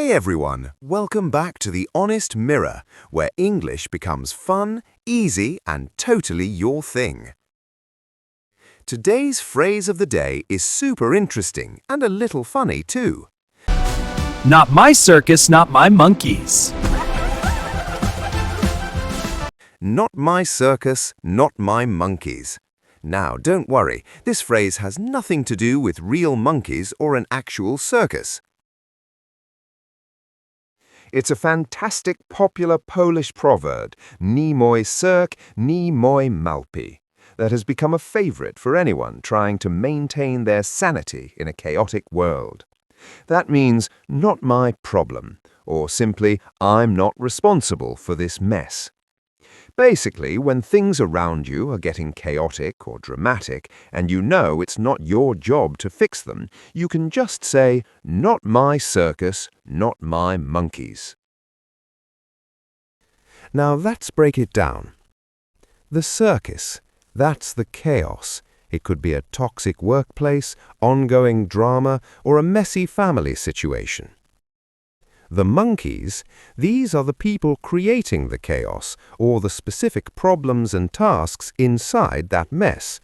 Hey everyone, welcome back to The Honest Mirror, where English becomes fun, easy, and totally your thing. Today's phrase of the day is super interesting and a little funny too. Not my circus, not my monkeys. Not my circus, not my monkeys. Now, don't worry, this phrase has nothing to do with real monkeys or an actual circus. It's a fantastic popular Polish proverb, "Nie mój cirk, nie mój małpy," that has become a favorite for anyone trying to maintain their sanity in a chaotic world. That means, not my problem, or simply, I'm not responsible for this mess. Basically, when things around you are getting chaotic or dramatic, and you know it's not your job to fix them, you can just say, "Not my circus, not my monkeys." Now let's break it down. The circus, that's the chaos. It could be a toxic workplace, ongoing drama, or a messy family situation. The monkeys, these are the people creating the chaos or the specific problems and tasks inside that mess.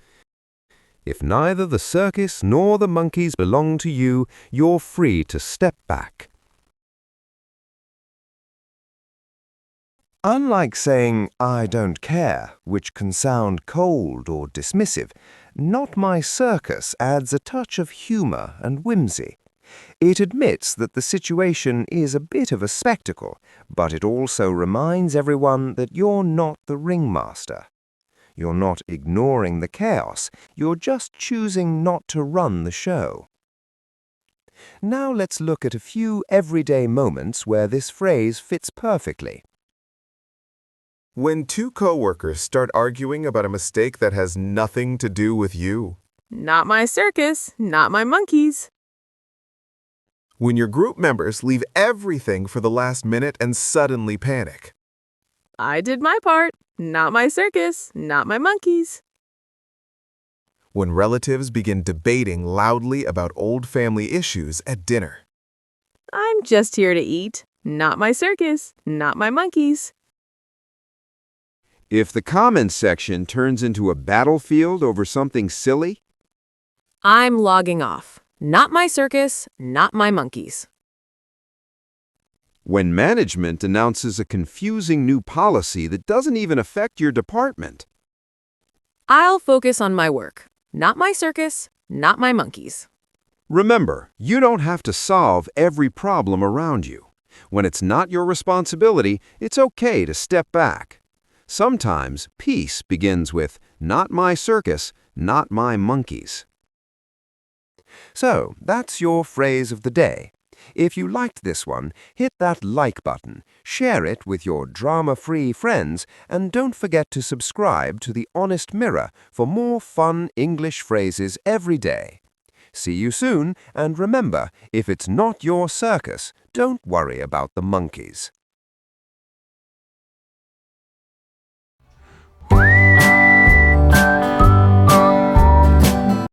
If neither the circus nor the monkeys belong to you, you're free to step back. Unlike saying, "I don't care," which can sound cold or dismissive, "not my circus" adds a touch of humor and whimsy. It admits that the situation is a bit of a spectacle, but it also reminds everyone that you're not the ringmaster. You're not ignoring the chaos, you're just choosing not to run the show. Now let's look at a few everyday moments where this phrase fits perfectly. When two coworkers start arguing about a mistake that has nothing to do with you. Not my circus, not my monkeys. When your group members leave everything for the last minute and suddenly panic. I did my part, not my circus, not my monkeys. When relatives begin debating loudly about old family issues at dinner. I'm just here to eat, not my circus, not my monkeys. If the comments section turns into a battlefield over something silly, I'm logging off, not my circus, not my monkeys. when management announces a confusing new policy that doesn't even affect your department. I'll focus on my work, not my circus, not my monkeys. Remember, you don't have to solve every problem around you. When it's not your responsibility, it's okay to step back. Sometimes peace begins with, "Not my circus, not my monkeys." So, that's your phrase of the day. If you liked this one, hit that like button, share it with your drama-free friends, and don't forget to subscribe to The Honest Mirror for more fun English phrases every day. See you soon, and remember, if it's not your circus, don't worry about the monkeys.